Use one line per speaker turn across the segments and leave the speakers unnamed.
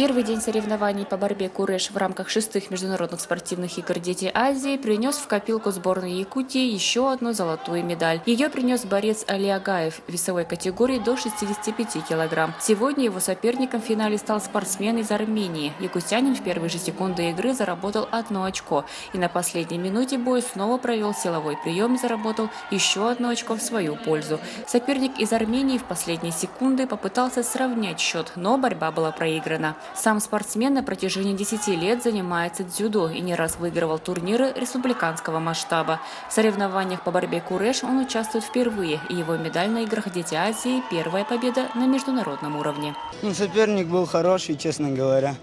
Первый день соревнований по борьбе куреш в рамках 6-х международных спортивных игр «Дети Азии» принес в копилку сборной Якутии еще одну золотую медаль. Ее принес борец Али Агаев в весовой категории до 65 килограмм. Сегодня его соперником в финале стал спортсмен из Армении. Якутянин в первые же секунды игры заработал 1 очко и на последней минуте боя снова провел силовой прием и заработал еще 1 очко в свою пользу. Соперник из Армении в последние секунды попытался сравнять счет, но борьба была проиграна. Сам спортсмен на протяжении 10 лет занимается дзюдо и не раз выигрывал турниры республиканского масштаба. В соревнованиях по борьбе куреш он участвует впервые, и его медаль на играх «Дети Азии» – первая победа на международном уровне.
Соперник был хороший, честно говоря.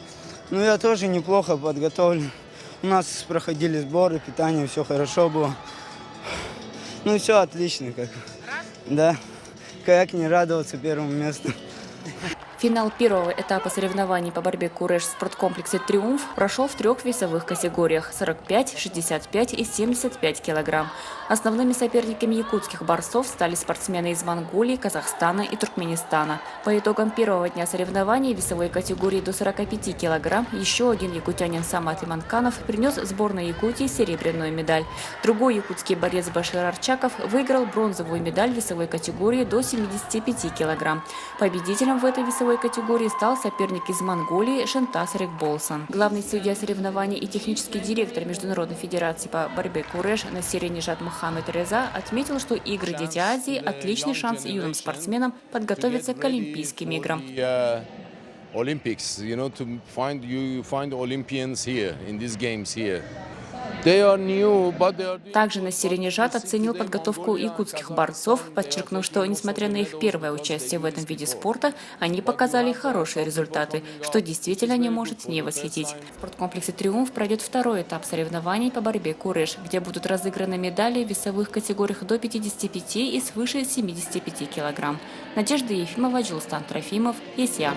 Но я тоже неплохо подготовлен. У нас проходили сборы, питание, все хорошо было. Все отлично. Да. Как не радоваться первому месту.
Финал первого этапа соревнований по борьбе куреш в спорткомплексе «Триумф» прошел в 3 весовых категориях – 45, 65 и 75 килограмм. Основными соперниками якутских борцов стали спортсмены из Монголии, Казахстана и Туркменистана. По итогам первого дня соревнований в весовой категории до 45 килограмм еще один якутянин Самат Иманканов принес сборной Якутии серебряную медаль. Другой якутский борец Башир Арчаков выиграл бронзовую медаль в весовой категории до 75 килограмм. Победителем в этой весовой категории стал соперник из Монголии Шентас Рекболсон. Главный судья соревнований и технический директор Международной федерации по борьбе куреш Насири Нижат Мухаммед Реза отметил, что игры «Дети Азии» – отличный шанс юным спортсменам подготовиться к Олимпийским играм. Также Насири Нижат оценил подготовку якутских борцов, подчеркнув, что, несмотря на их первое участие в этом виде спорта, они показали хорошие результаты, что действительно не может не восхитить. В спорткомплексе «Триумф» пройдет второй этап соревнований по борьбе куреш, где будут разыграны медали в весовых категориях до 55 и свыше 75 килограмм. Надежда Ефимова, Джилстан Трофимов, ЕСЯ.